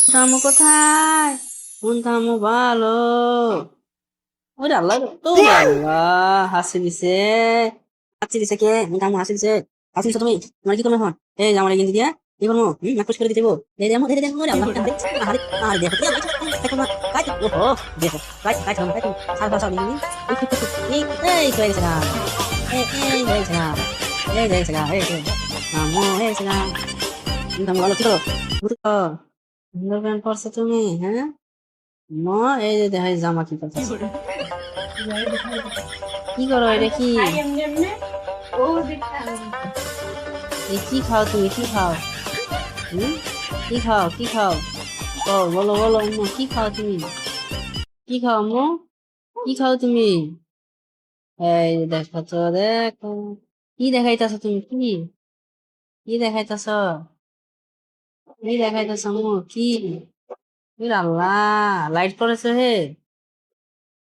থামো কোথায়? কোন থামো ভালো? ওরে আল্লাহ, ওরে আল্লাহ, হাসি দিছে। হাসি দিছে কে? কোন থামো হাসি দিছে? হাসি দিছো তুমি? তোমার কি করবে এখন? এই যে আমার গেঞ্জি দিয়া কি করবো? নাকশ করে দিতে হইবো। এই দেখো, এই দেখো, ওরে আল্লাহ, কান্দে। আরে আরে দেখো কি আল্লাহ, দেখো না। কাই ওহো, দেখো কাই কাই থামো কাই তুমি। সার সার সার নি। এই এই হয়ে গেছে না। এই হয়ে গেছে না। এই হয়ে গেছে না। এই থামো হয়ে গেছে না। কোন থামো ভালো, কি করো? বুঝছো? সুন্দর প্যান্ট পরছো তুমি, হ্যাঁ? ম এই যে দেখাই জামা কি করতেছে। কি করো এটা কি? এই কি খাও তুমি, কি খাও? হুম, কি খাও, কি খাও? ও বলো বলো আম্মু, কি খাও তুমি? কি খাও আম্মু? কি খাও তুমি? এই যে দেখো তো, দেখো কি দেখাইতেছো তুমি, কি কি দেখাইতেছো? কি দেখাইতেছো আম্মু, কি? আল্লাহ, লাইট করেছো হে?